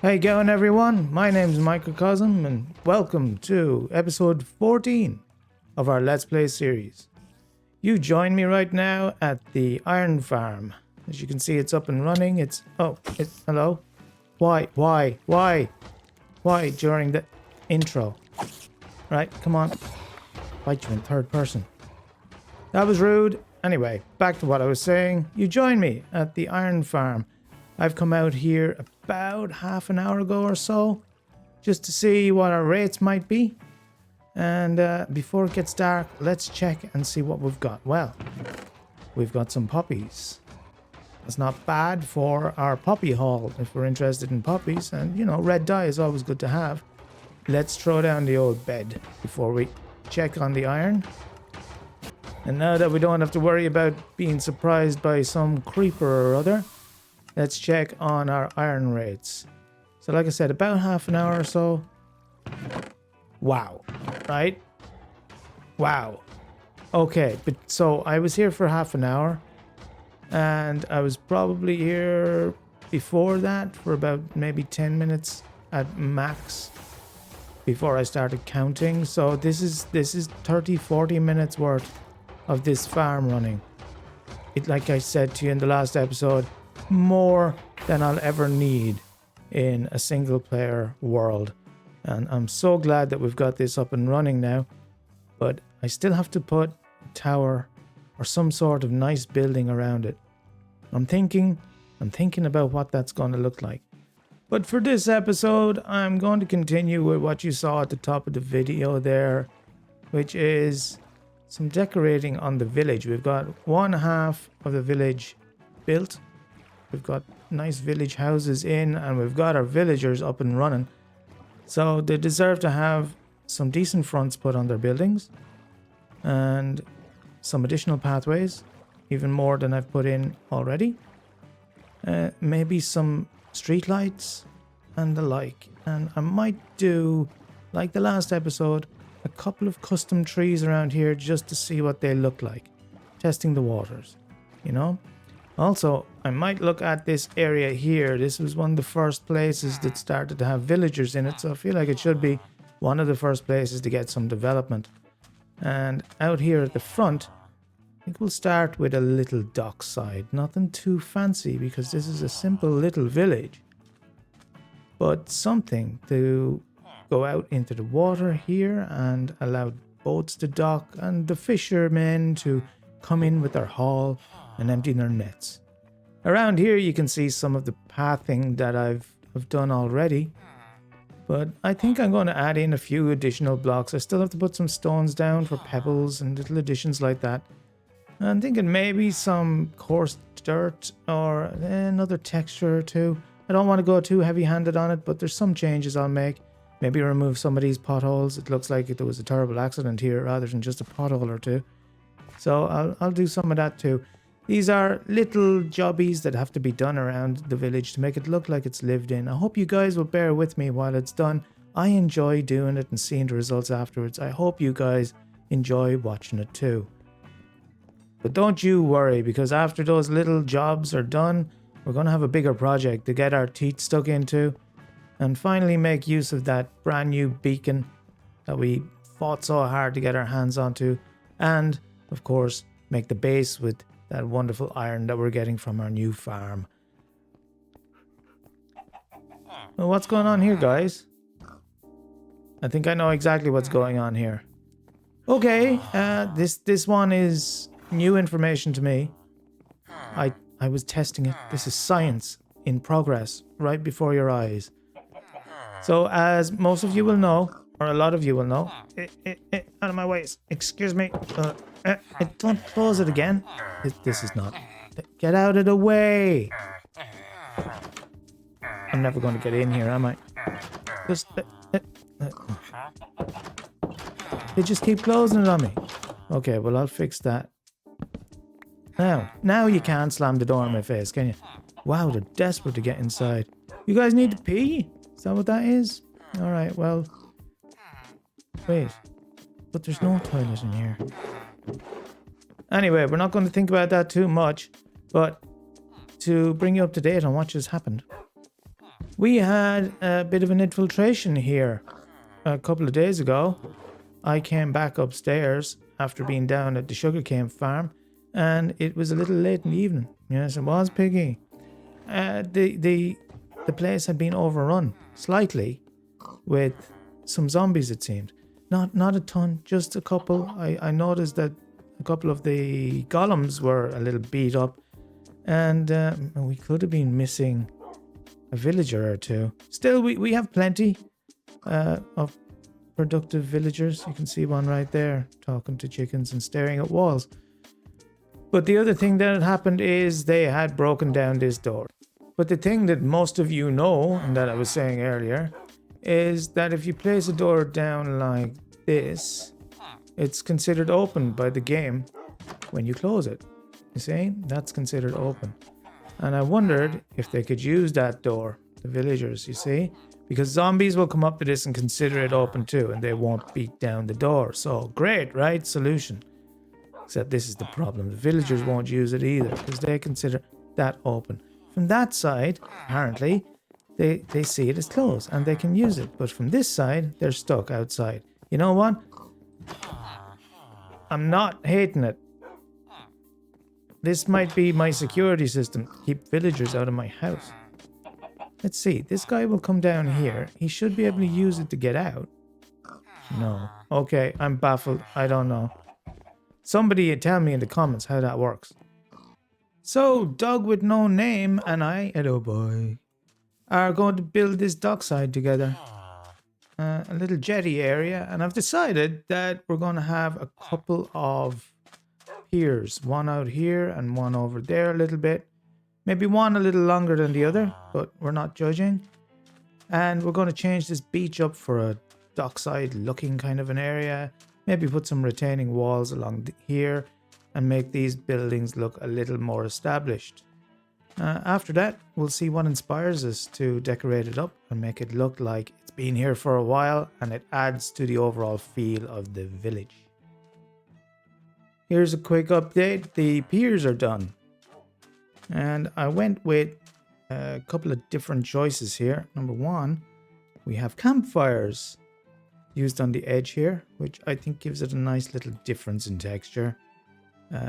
How you going, everyone? My name's Microcosm, and welcome to episode 14 of our Let's Play series. You join me right now at the iron farm. As you can see, it's up and running. Hello? Why during the intro? Right, come on. Bite you in third person. That was rude. Anyway, back to what I was saying. You join me at the iron farm. I've come out here about half an hour ago or so, just to see what our rates might be. And before it gets dark, let's check and see what we've got. Well, we've got some poppies. That's not bad for our poppy haul if we're interested in poppies. And, you know, red dye is always good to have. Let's throw down the old bed before we check on the iron. And now that we don't have to worry about being surprised by some creeper or other, let's check on our iron rates. So like I said, about half an hour or so. Wow. Right? Wow. Okay, but so I was here for half an hour. And I was probably here before that for about maybe 10 minutes at max before I started counting. So this is 30-40 minutes worth of this farm running. It, like I said to you in the last episode, more than I'll ever need in a single player world. And I'm so glad that we've got this up and running now. But I still have to put a tower or some sort of nice building around it. I'm thinking about what that's going to look like. But for this episode, I'm going to continue with what you saw at the top of the video there, which is some decorating on the village. We've got one half of the village built. We've got nice village houses in, and we've got our villagers up and running. So they deserve to have some decent fronts put on their buildings and some additional pathways, even more than I've put in already. Maybe some street lights and the like. And I might do, like the last episode, a couple of custom trees around here just to see what they look like. Testing the waters, you know? Also, I might look at this area here. This was one of the first places that started to have villagers in it, so I feel like it should be one of the first places to get some development. And out here at the front, I think we'll start with a little dockside. Nothing too fancy because this is a simple little village. But something to go out into the water here and allow boats to dock and the fishermen to come in with their haul and empty their nets. Around here you can see some of the pathing that I've done already. But I think I'm going to add in a few additional blocks. I still have to put some stones down for pebbles and little additions like that. I'm thinking maybe some coarse dirt or another texture or two. I don't want to go too heavy-handed on it, but there's some changes I'll make. Maybe remove some of these potholes. It looks like there was a terrible accident here rather than just a pothole or two. So I'll do some of that too. These are little jobbies that have to be done around the village to make it look like it's lived in. I hope you guys will bear with me while it's done. I enjoy doing it and seeing the results afterwards. I hope you guys enjoy watching it too. But don't you worry, because after those little jobs are done, we're going to have a bigger project to get our teeth stuck into and finally make use of that brand new beacon that we fought so hard to get our hands onto, and of course make the base with that wonderful iron that we're getting from our new farm. Well, what's going on here, guys? I think I know exactly what's going on here. Okay, this one is new information to me. I was testing it. This is science in progress right before your eyes. So as most of you will know, or a lot of you will know, out of my way, excuse me, don't close it again. This is not, get out of the way. I'm never going to get in here, am I? Just, they just keep closing it on me. Okay, well I'll fix that. Now you can't slam the door in my face, can you? Wow, they're desperate to get inside. You guys need to pee? Is that what that is? Alright, well... Wait. But there's no toilet in here. Anyway, we're not going to think about that too much. But to bring you up to date on what just happened, We had a bit of an infiltration here a couple of days ago. I came back upstairs after being down at the sugarcane farm, and it was a little late in the evening. Yes, it was, Piggy. The place had been overrun slightly with some zombies, it seemed. Not a ton, just a couple. I noticed that a couple of the golems were a little beat up, and we could have been missing a villager or two. Still, we have plenty of productive villagers. You can see one right there talking to chickens and staring at walls. But the other thing that had happened is they had broken down this door. But the thing that most of you know, and that I was saying earlier, is that if you place a door down like this, it's considered open by the game when you close it. You see, that's considered open. And I wondered if they could use that door, the villagers, you see, because zombies will come up to this and consider it open too, and they won't beat down the door. So great, right? Solution. Except this is the problem. The villagers won't use it either because they consider that open. From that side, apparently, they see it as closed and they can use it. But from this side, they're stuck outside. You know what? I'm not hating it. This might be my security system. Keep villagers out of my house. Let's see. This guy will come down here. He should be able to use it to get out. No. Okay, I'm baffled. I don't know. Somebody tell me in the comments how that works. So, Dog with no name and I, hello boy, are going to build this dockside together. A little jetty area, and I've decided that we're going to have a couple of piers. One out here and one over there a little bit. Maybe one a little longer than the other, but we're not judging. And we're going to change this beach up for a dockside looking kind of an area. Maybe put some retaining walls along here and make these buildings look a little more established. After that, we'll see what inspires us to decorate it up and make it look like it's been here for a while and it adds to the overall feel of the village. Here's a quick update. The piers are done. And I went with a couple of different choices here. Number one, we have campfires used on the edge here, which I think gives it a nice little difference in texture.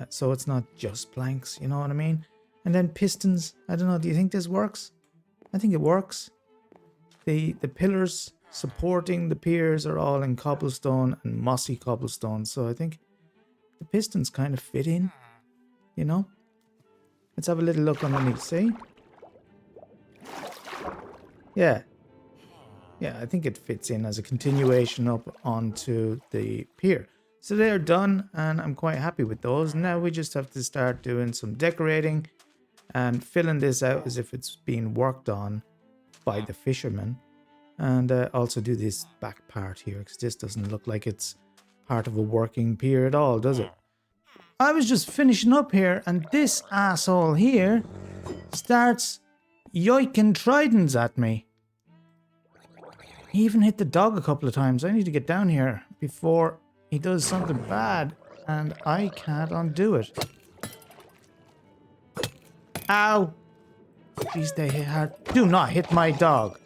So it's not just planks, you know what I mean? And then pistons. I don't know, do you think this works? I think it works. The pillars supporting the piers are all in cobblestone and mossy cobblestone, so I think the pistons kind of fit in, you know? Let's have a little look underneath, see? Yeah. Yeah, I think it fits in as a continuation up onto the pier. So they're done and I'm quite happy with those. Now we just have to start doing some decorating and filling this out as if it's being worked on by the fishermen. And also do this back part here because this doesn't look like it's part of a working pier at all, does it? I was just finishing up here and this asshole here starts yoiking tridents at me. He even hit the dog a couple of times. I need to get down here before he does something bad and I can't undo it. Ow! Please, they hit hard. Do not hit my dog.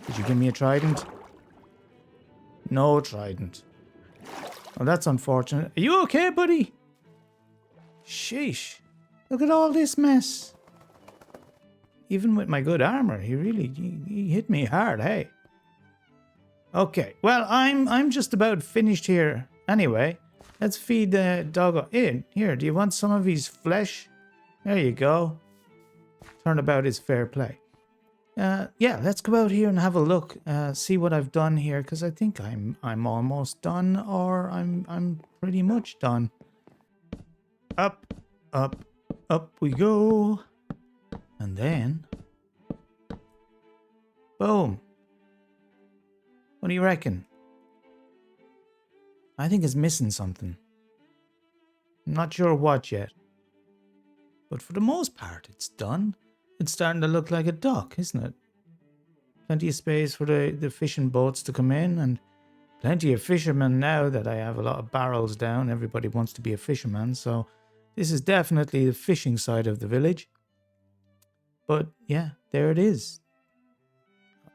Did you give me a trident? No trident. Oh, that's unfortunate. Are you okay, buddy? Sheesh. Look at all this mess. Even with my good armor, he hit me hard, hey. Okay, well, I'm just about finished here. Anyway, let's feed the dog in. Here, do you want some of his flesh? There you go. Turnabout is fair play. Yeah, let's go out here and have a look. See what I've done here, because I think I'm almost done, or I'm pretty much done. Up, up, up we go. And then... boom. What do you reckon? I think it's missing something. I'm not sure what yet. But for the most part, it's done. It's starting to look like a dock, isn't it? Plenty of space for the fishing boats to come in, and plenty of fishermen now that I have a lot of barrels down. Everybody wants to be a fisherman, so this is definitely the fishing side of the village. But yeah, there it is.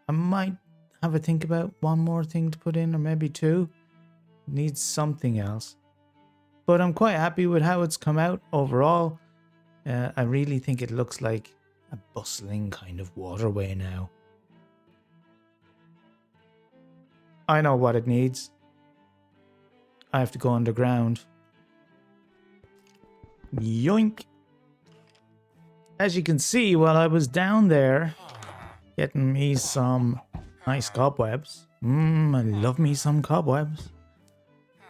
I might have a think about one more thing to put in, or maybe two. Needs something else. But I'm quite happy with how it's come out overall. I really think it looks like a bustling kind of waterway now. I know what it needs. I have to go underground. Yoink! As you can see, while I was down there getting me some nice cobwebs. I love me some cobwebs.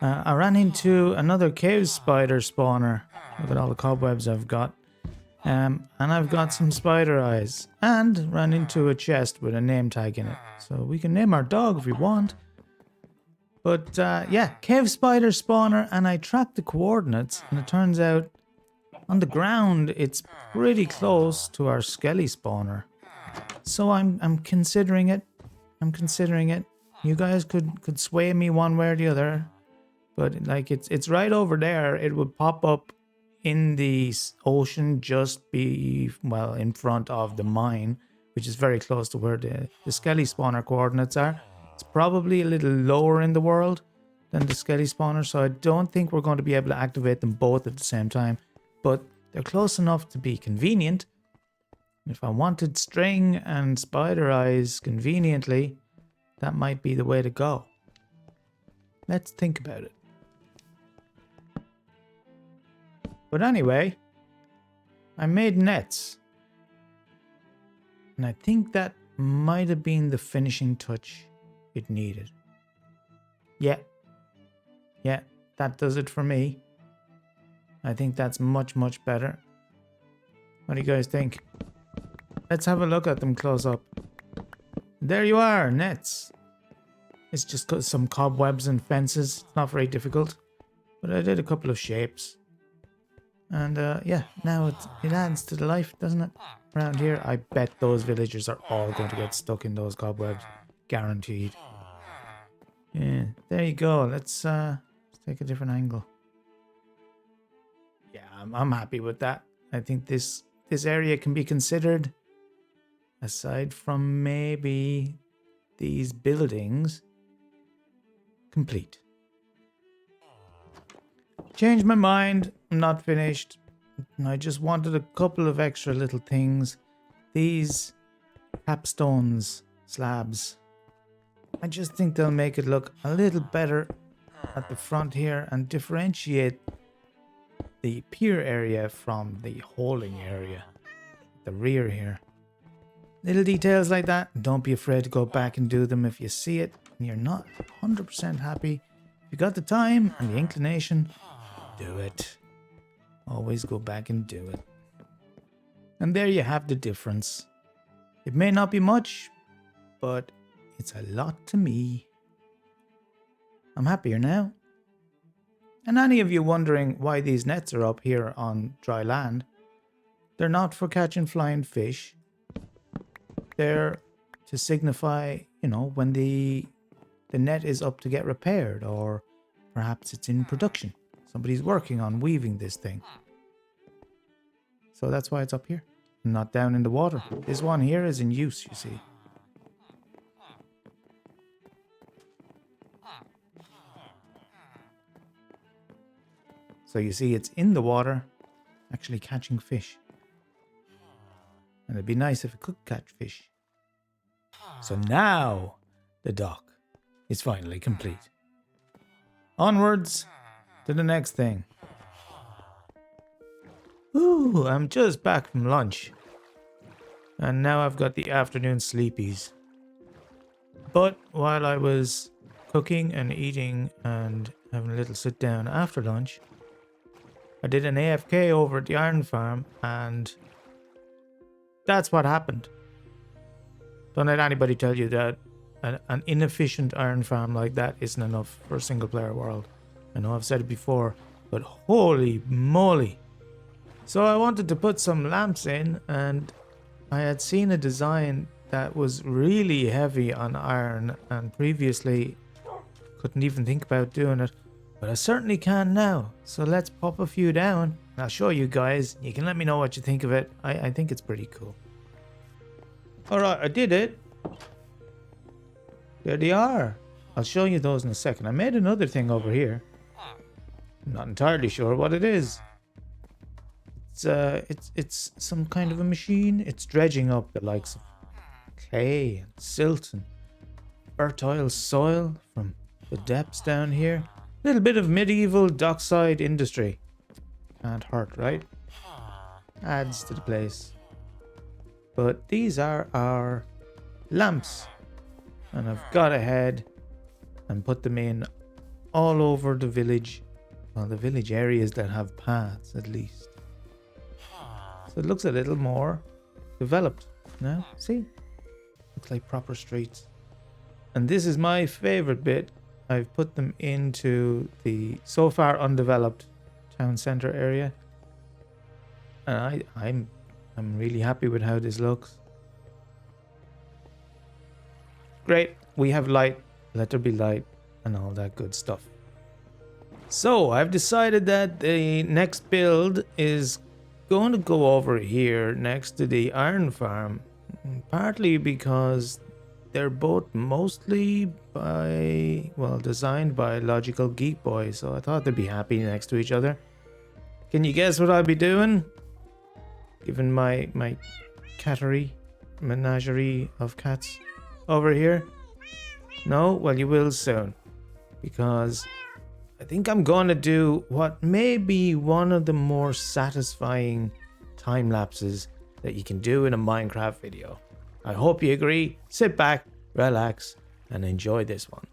I ran into another cave spider spawner. Look at all the cobwebs I've got. And I've got some spider eyes. And ran into a chest with a name tag in it. So we can name our dog if we want. But yeah, cave spider spawner, and I tracked the coordinates, and it turns out on the ground it's pretty close to our skelly spawner. So I'm considering it. I'm considering it. You guys could sway me one way or the other. But like it's right over there. It would pop up in the ocean, just be well in front of the mine, which is very close to where the skelly spawner coordinates are. It's probably a little lower in the world than the skelly spawner, so I don't think we're going to be able to activate them both at the same time. But they're close enough to be convenient. If I wanted string and spider eyes conveniently, that might be the way to go. Let's think about it. But anyway, I made nets. And I think that might have been the finishing touch it needed. Yeah, that does it for me. I think that's much, much better. What do you guys think? Let's have a look at them close up. There you are, nets. It's just got some cobwebs and fences. It's not very difficult. But I did a couple of shapes. And yeah, now it adds to the life, doesn't it? Around here, I bet those villagers are all going to get stuck in those cobwebs. Guaranteed. Yeah, there you go. Let's take a different angle. Yeah, I'm happy with that. I think this area can be considered, aside from maybe these buildings, complete. Changed my mind. I'm not finished. I just wanted a couple of extra little things. These capstones, slabs. I just think they'll make it look a little better at the front here and differentiate the pier area from the holding area, the rear here. Little details like that. Don't be afraid to go back and do them if you see it and you're not 100% happy. If you got the time and the inclination, do it. Always go back and do it. And there you have the difference. It may not be much, but it's a lot to me. I'm happier now. And any of you wondering why these nets are up here on dry land, they're not for catching flying fish. They're to signify, when the net is up to get repaired, or perhaps it's in production. Somebody's working on weaving this thing. So that's why it's up here, not down in the water. This one here is in use, you see. So you see, it's in the water, actually catching fish. And it'd be nice if it could catch fish. So now the dock is finally complete. Onwards to the next thing. Ooh, I'm just back from lunch. And now I've got the afternoon sleepies. But while I was cooking and eating and having a little sit down after lunch, I did an AFK over at the iron farm, and that's what happened. Don't let anybody tell you that an inefficient iron farm like that isn't enough for a single player world. I know I've said it before, but holy moly. So I wanted to put some lamps in, and I had seen a design that was really heavy on iron, and previously couldn't even think about doing it. But I certainly can now. So let's pop a few down. I'll show you guys. You can let me know what you think of it. I think it's pretty cool. Alright, I did it. There they are. I'll show you those in a second. I made another thing over here. I'm not entirely sure what it is. It's some kind of a machine. It's dredging up the likes of clay and silt and fertile soil from the depths down here. A little bit of medieval dockside industry. Can't hurt, right? Adds to the place. But these are our lamps. And I've got ahead and put them in all over the village. Well, the village areas that have paths, at least. So it looks a little more developed now. See? Looks like proper streets. And this is my favorite bit. I've put them into the so far undeveloped town center area. And I'm really happy with how this looks. Great. We have light. Let there be light and all that good stuff. So I've decided that the next build is going to go over here next to the iron farm, partly because they're both mostly designed by Logical Geek Boy, so I thought they'd be happy next to each other. Can you guess what I'll be doing? Given my cattery menagerie of cats over here? No? Well, you will soon, because I think I'm going to do what may be one of the more satisfying time lapses that you can do in a Minecraft video. I hope you agree. Sit back, relax, and enjoy this one.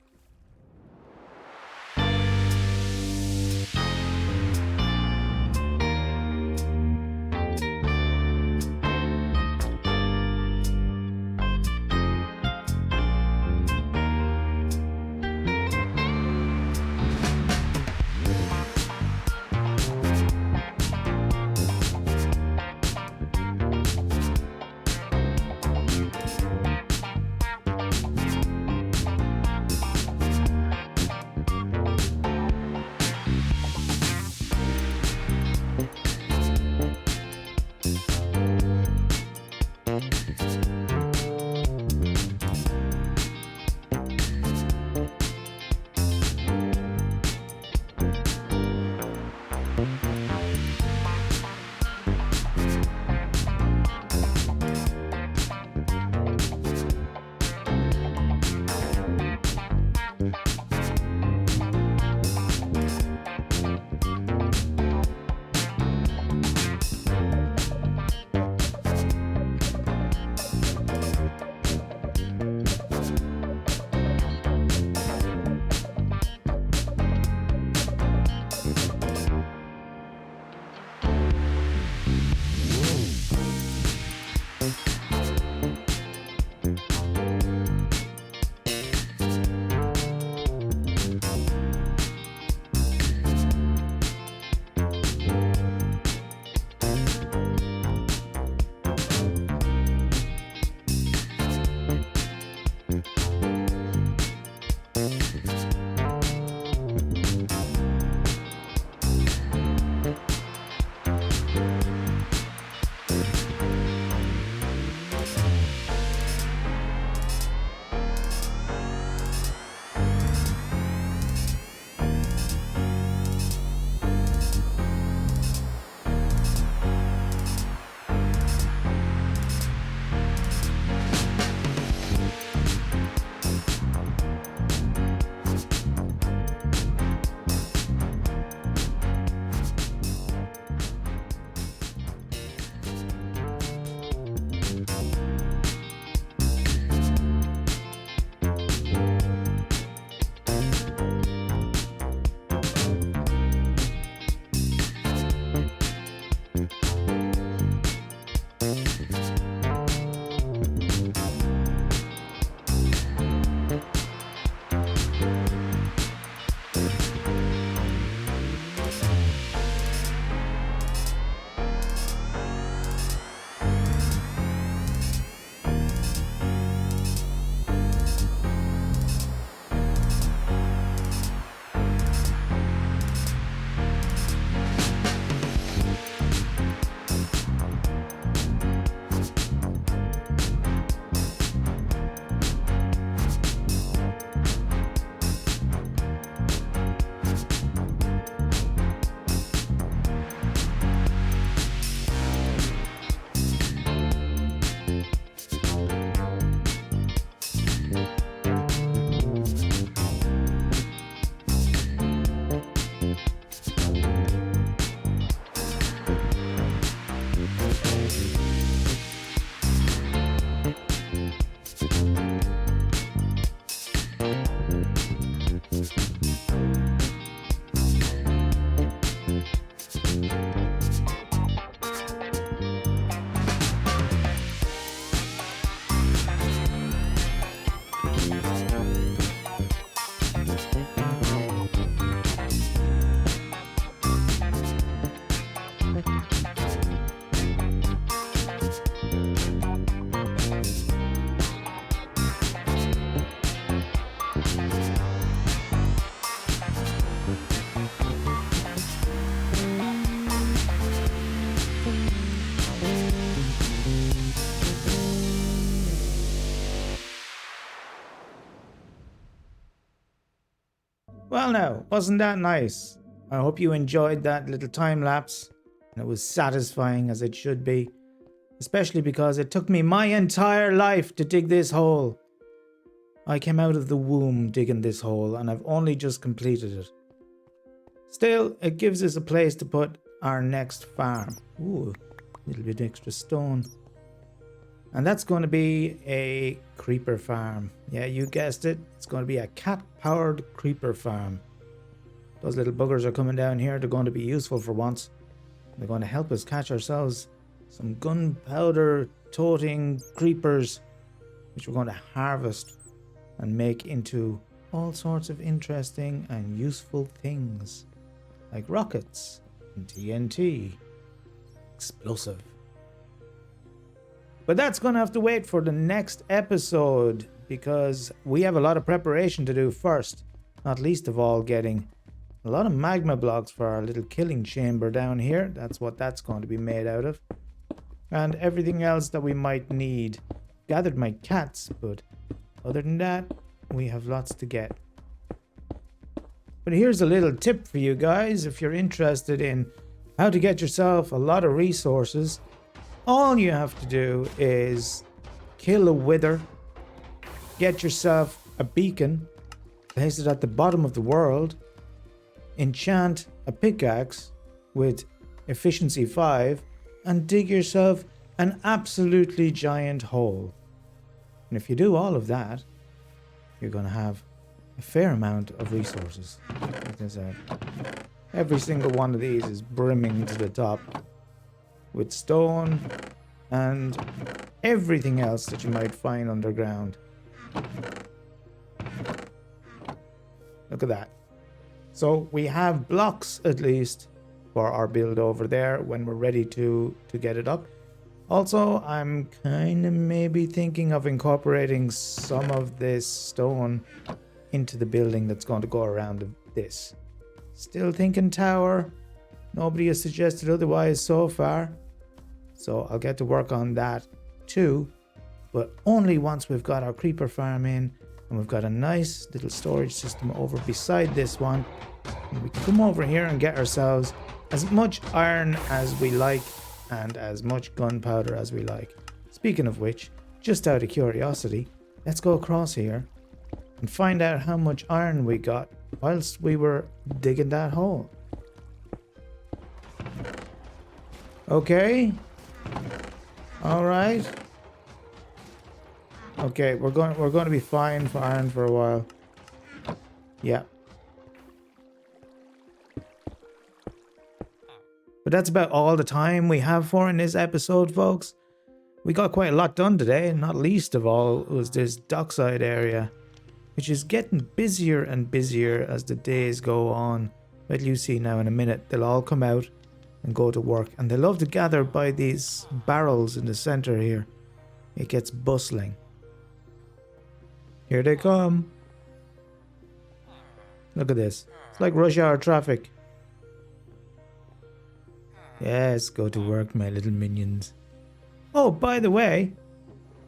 Well now, wasn't that nice? I hope you enjoyed that little time lapse, and it was satisfying as it should be, especially because it took me my entire life to dig this hole. I came out of the womb digging this hole, and I've only just completed it. Still, it gives us a place to put our next farm. Ooh, a little bit extra stone. And that's going to be a creeper farm. Yeah, you guessed it. It's going to be a cat-powered creeper farm. Those little buggers are coming down here. They're going to be useful for once. They're going to help us catch ourselves some gunpowder toting creepers, which we're going to harvest and make into all sorts of interesting and useful things, like rockets and TNT. Explosive. But that's going to have to wait for the next episode, because we have a lot of preparation to do first. Not least of all, getting a lot of magma blocks for our little killing chamber down here. That's what that's going to be made out of. And everything else that we might need. Gathered my cats, but other than that, we have lots to get. But here's a little tip for you guys if you're interested in how to get yourself a lot of resources. All you have to do is kill a wither, get yourself a beacon, place it at the bottom of the world, enchant a pickaxe with efficiency 5, and dig yourself an absolutely giant hole. And if you do all of that, you're going to have a fair amount of resources. Like I said, every single one of these is brimming to the top with stone and everything else that you might find underground. Look at that. So we have blocks at least for our build over there when we're ready to get it up. Also, I'm kind of maybe thinking of incorporating some of this stone into the building that's going to go around this. Still thinking tower. Nobody has suggested otherwise so far. So I'll get to work on that too. But only once we've got our creeper farm in and we've got a nice little storage system over beside this one. And we can come over here and get ourselves as much iron as we like and as much gunpowder as we like. Speaking of which, just out of curiosity, let's go across here and find out how much iron we got whilst we were digging that hole. Okay. All right. Okay, we're going to be fine for iron for a while. Yeah. But that's about all the time we have for in this episode, folks. We got quite a lot done today, not least of all was this Docksed area, which is getting busier and busier as the days go on. But you see now in a minute, they'll all come out and go to work. And they love to gather by these barrels in the center here. It gets bustling. Here they come. Look at this. It's like rush hour traffic. Yes, go to work, my little minions. Oh, by the way,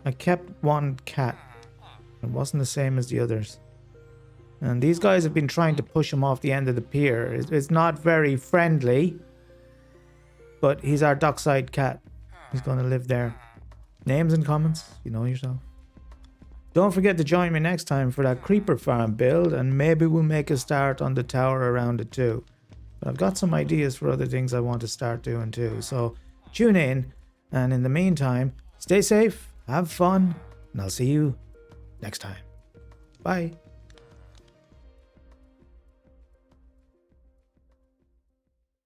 I kept one cat. It wasn't the same as the others. And these guys have been trying to push him off the end of the pier. It's not very friendly. But he's our dockside cat. He's going to live there. Names and comments, you know yourself. Don't forget to join me next time for that creeper farm build, and maybe we'll make a start on the tower around it too. But I've got some ideas for other things I want to start doing too. So tune in, and in the meantime, stay safe, have fun, and I'll see you next time. Bye.